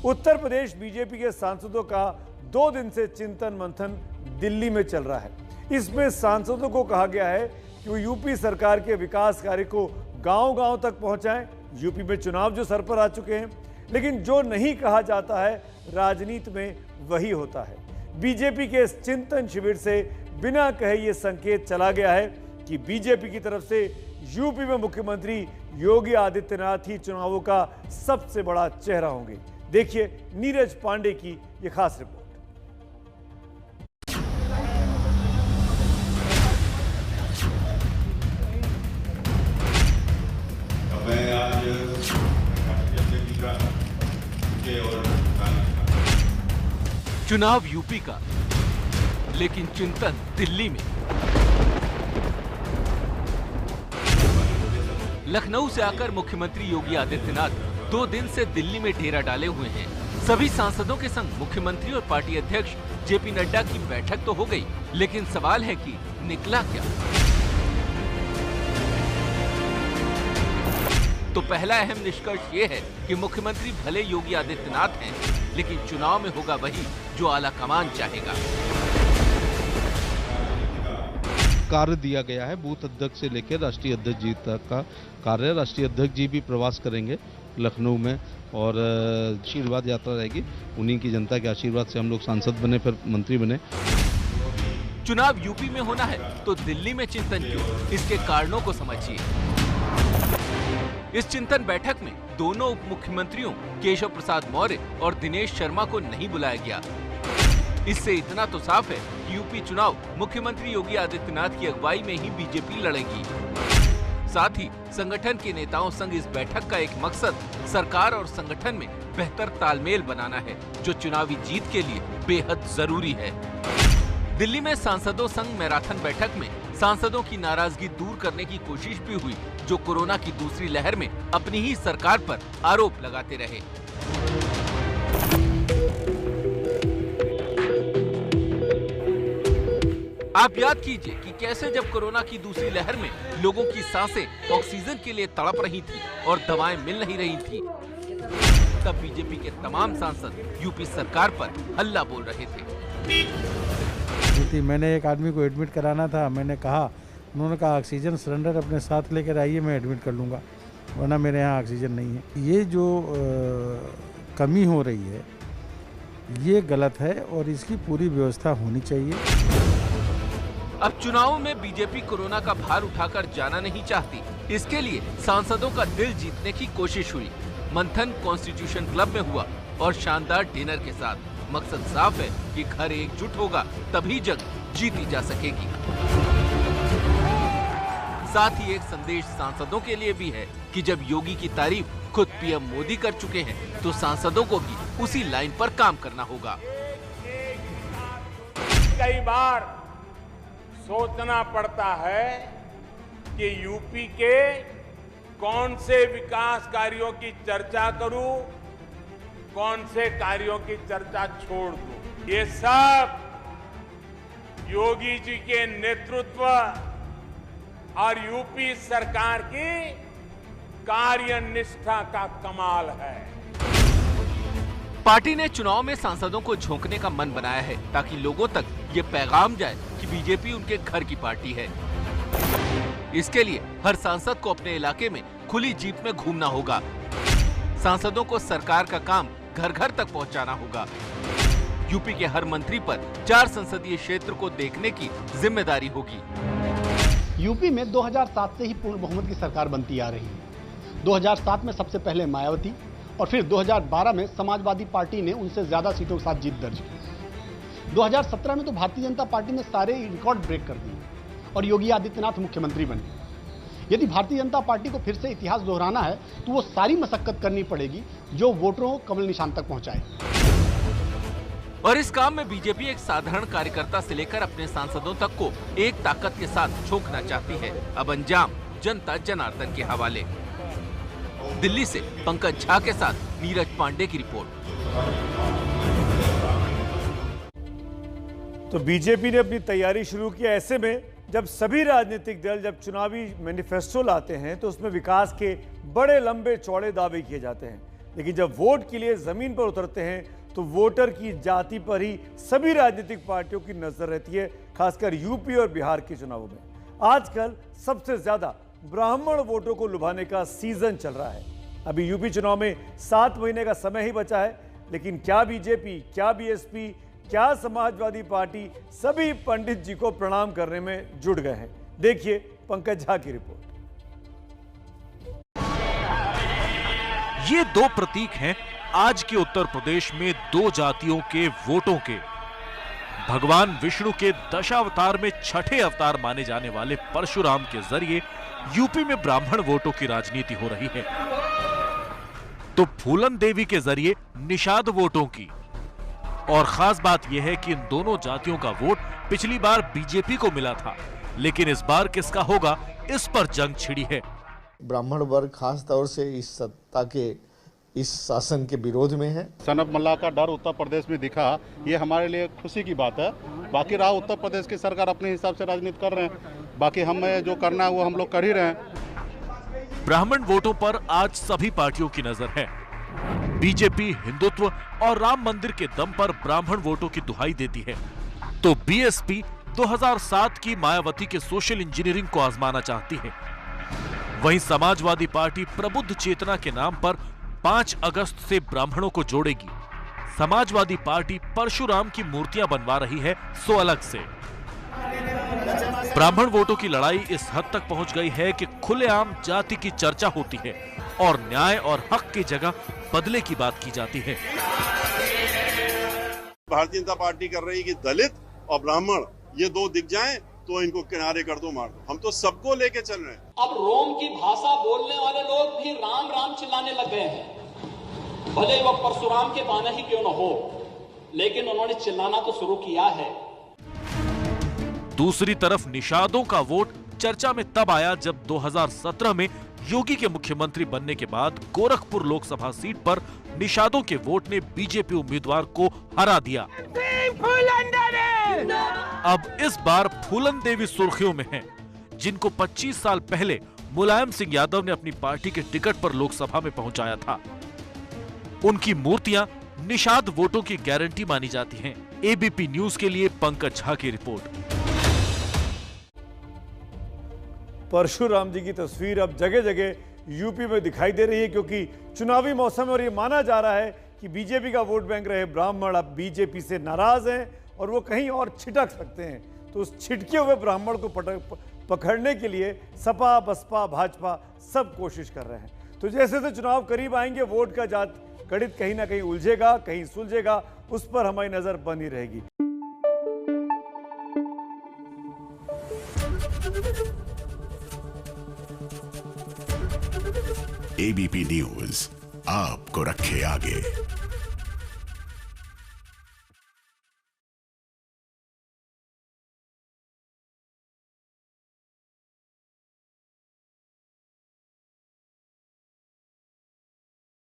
Uttar Pradesh BJP के सांसदों का 2 दिन से चिंतन मंथन दिल्ली में चल रहा है। इसमें सांसदों को कहा गया है कि वो यूपी सरकार के विकास कार्य को गांव-गांव तक पहुंचाएं। यूपी में चुनाव जो सर पर आ चुके हैं, लेकिन जो नहीं कहा जाता है राजनीति में वही होता है। बीजेपी के इस चिंतन शिविर से बिना कहे ये संकेत चला गया है कि बीजेपी की तरफ से यूपी में मुख्यमंत्री योगी आदित्यनाथ ही चुनावों का सबसे बड़ा चेहरा होंगे। देखिए नीरज पांडे की यह खास रिपोर्ट। मैं आज चुनाव यूपी का, लेकिन चिंतन दिल्ली में। लखनऊ से आकर मुख्यमंत्री योगी आदित्यनाथ 2 दिन से दिल्ली में डेरा डाले हुए हैं। सभी सांसदों के संग मुख्यमंत्री और पार्टी अध्यक्ष जेपी नड्डा की बैठक तो हो गई, लेकिन सवाल है कि निकला क्या? तो पहला अहम निष्कर्ष ये है कि मुख्यमंत्री भले योगी आदित्यनाथ हैं, लेकिन चुनाव में होगा वही जो आला कमान चाहेगा। कार्य दिया गया है, बूथ अध्यक्ष से लेकर राष्ट्रीय अध्यक्ष जी तक का कार्य। राष्ट्रीय अध्यक्ष जी भी प्रवास करेंगे लखनऊ में और आशीर्वाद यात्रा रहेगी। उन्हीं की जनता के आशीर्वाद से हम लोग सांसद बने, फिर मंत्री बने। चुनाव यूपी में होना है तो दिल्ली में चिंतन क्यों? इसके कारणों को समझिए। इस चिंतन बैठक में दोनों उप मुख्यमंत्रियों केशव प्रसाद मौर्य और दिनेश शर्मा को नहीं बुलाया गया। इससे इतना तो साफ है कि यूपी चुनाव मुख्यमंत्री योगी आदित्यनाथ की अगुवाई में ही बीजेपी लड़ेगी। साथ ही संगठन के नेताओं संग इस बैठक का एक मकसद सरकार और संगठन में बेहतर तालमेल बनाना है, जो चुनावी जीत के लिए बेहद जरूरी है। दिल्ली में सांसदों संग मैराथन बैठक में सांसदों की नाराजगी दूर करने की कोशिश भी हुई, जो कोरोना की दूसरी लहर में अपनी ही सरकार पर आरोप लगाते रहे। आप याद कीजिए कि कैसे जब कोरोना की दूसरी लहर में लोगों की सांसें ऑक्सीजन के लिए तड़प रही थी और दवाएं मिल नहीं रही थी, तब बीजेपी के तमाम सांसद यूपी सरकार पर हल्ला बोल रहे थे। मैंने एक आदमी को एडमिट कराना था, मैंने कहा, उन्होंने कहा ऑक्सीजन सिलेंडर अपने साथ लेकर आइए, मैं एडमिट कर लूँगा, वरना मेरे यहाँ ऑक्सीजन नहीं है। ये जो कमी हो रही है ये गलत है और इसकी पूरी व्यवस्था होनी चाहिए। अब चुनावों में बीजेपी कोरोना का भार उठाकर जाना नहीं चाहती। इसके लिए सांसदों का दिल जीतने की कोशिश हुई। मंथन कॉन्स्टिट्यूशन क्लब में हुआ और शानदार डिनर के साथ। मकसद साफ है कि घर एकजुट होगा तभी जंग जीती जा सकेगी। साथ ही एक संदेश सांसदों के लिए भी है कि जब योगी की तारीफ खुद पीएम मोदी कर चुके हैं, तो सांसदों को भी उसी लाइन पर काम करना होगा। कई बार सोचना पड़ता है कि यूपी के कौन से विकास कार्यों की चर्चा करूं, कौन से कार्यों की चर्चा छोड़ दूं। ये सब योगी जी के नेतृत्व और यूपी सरकार की कार्यनिष्ठा का कमाल है। पार्टी ने चुनाव में सांसदों को झोंकने का मन बनाया है, ताकि लोगों तक ये पैगाम जाए कि बीजेपी उनके घर की पार्टी है। इसके लिए हर सांसद को अपने इलाके में खुली जीप में घूमना होगा। सांसदों को सरकार का काम घर घर तक पहुंचाना होगा। यूपी के हर मंत्री पर 4 संसदीय क्षेत्र को देखने की जिम्मेदारी होगी। यूपी में 2007 से ही पूर्ण बहुमत की सरकार बनती आ रही है। 2007 में सबसे पहले मायावती और फिर 2012 में समाजवादी पार्टी ने उनसे ज्यादा सीटों के साथ जीत दर्ज की। 2017 में तो भारतीय जनता पार्टी ने सारे रिकॉर्ड ब्रेक कर दिए और योगी आदित्यनाथ मुख्यमंत्री बने। यदि भारतीय जनता पार्टी को फिर से इतिहास दोहराना है तो वो सारी मशक्कत करनी पड़ेगी जो वोटरों को कमल निशान तक पहुंचाए। और इस काम में बीजेपी एक साधारण कार्यकर्ता से लेकर अपने सांसदों तक को एक ताकत के साथ झोंकना चाहती है। अब अंजाम जनता जनार्दन के हवाले। दिल्ली से पंकज झा के साथ नीरज पांडे की रिपोर्ट। तो बीजेपी ने अपनी तैयारी शुरू की। ऐसे में जब सभी राजनीतिक दल जब चुनावी मैनिफेस्टो लाते हैं तो उसमें विकास के बड़े लंबे चौड़े दावे किए जाते हैं, लेकिन जब वोट के लिए जमीन पर उतरते हैं तो वोटर की जाति पर ही सभी राजनीतिक पार्टियों की नजर रहती है, खासकर यूपी और बिहार के चुनावों में। आजकल सबसे ज्यादा ब्राह्मण वोटों को लुभाने का सीजन चल रहा है। अभी यूपी चुनाव में 7 महीने का समय ही बचा है, लेकिन क्या बीजेपी, क्या बीएसपी, क्या समाजवादी पार्टी सभी पंडित जी को प्रणाम करने में जुट गए हैं। देखिए पंकज झा की रिपोर्ट। ये दो प्रतीक हैं आज के उत्तर प्रदेश में दो जातियों के वोटों के। भगवान विष्णु के दशावतार में छठे अवतार माने जाने वाले परशुराम के जरिए यूपी में ब्राह्मण वोटों की राजनीति हो रही है, तो फूलन देवी के जरिए निषाद वोटों की। और खास बात यह है कि इन दोनों जातियों का वोट पिछली बार बीजेपी को मिला था, लेकिन इस बार किसका होगा, इस पर जंग छिड़ी है। ब्राह्मण वर्ग खास तौर से इस सत्ता के, इस शासन के विरोध में है। सनब मल्ला का डर उत्तर प्रदेश में दिखा, ये हमारे लिए खुशी की बात है। बाकी रहा उत्तर प्रदेश की सरकार अपने हिसाब से राजनीति कर रहे हैं, बाकी हमें जो करना है वो हम लोग कर ही रहे हैं। ब्राह्मण वोटों पर आज सभी पार्टियों की नजर है। बीजेपी हिंदुत्व और राम मंदिर के दम पर ब्राह्मण वोटों की दुहाई देती है, तो बीएसपी 2007 की मायावती के सोशल इंजीनियरिंग को आजमाना चाहती है। वहीं समाजवादी पार्टी प्रबुद्ध चेतना के नाम पर 5 अगस्त से ब्राह्मणों को जोड़ेगी। समाजवादी पार्टी परशुराम की मूर्तियां बनवा रही है, सो अलग से। ब्राह्मण वोटों की लड़ाई इस हद तक पहुंच गई है कि खुलेआम जाति की चर्चा होती है और न्याय और हक की जगह बदले की बात की जाती है। भारतीय जनता पार्टी कर रही है कि दलित और ब्राह्मण ये दो दिख जाएं तो इनको किनारे कर दो, मार दो। हम तो सबको लेके चल रहे हैं। अब रोम की भाषा बोलने वाले लोग भी राम राम चिल्लाने लग गए हैं। भले वह परशुराम के बाना ही क्यों न हो, लेकिन उन्होंने चिल्लाना तो शुरू किया है। दूसरी तरफ निषादों का वोट चर्चा में तब आया जब 2017 में योगी के मुख्यमंत्री बनने के बाद गोरखपुर लोकसभा सीट पर निषादों के वोट ने बीजेपी उम्मीदवार को हरा दिया। अब इस बार फूलन देवी सुर्खियों में हैं, जिनको 25 साल पहले मुलायम सिंह यादव ने अपनी पार्टी के टिकट पर लोकसभा में पहुंचाया था। उनकी मूर्तियां निषाद वोटों की गारंटी मानी जाती हैं। एबीपी न्यूज के लिए पंकज झा की रिपोर्ट। परशुराम जी की तस्वीर अब जगह जगह यूपी में दिखाई दे रही है, क्योंकि चुनावी मौसम में और ये माना जा रहा है कि बीजेपी का वोट बैंक रहे ब्राह्मण अब बीजेपी से नाराज हैं और वो कहीं और छिटक सकते हैं। तो उस छिटके हुए ब्राह्मण को पकड़ने के लिए सपा, बसपा, भाजपा सब कोशिश कर रहे हैं। तो जैसे जैसे चुनाव करीब आएंगे वोट का जात गणित कहीं ना कहीं उलझेगा, कहीं सुलझेगा, उस पर हमारी नजर बनी रहेगी। एबीपी न्यूज आपको रखे आगे।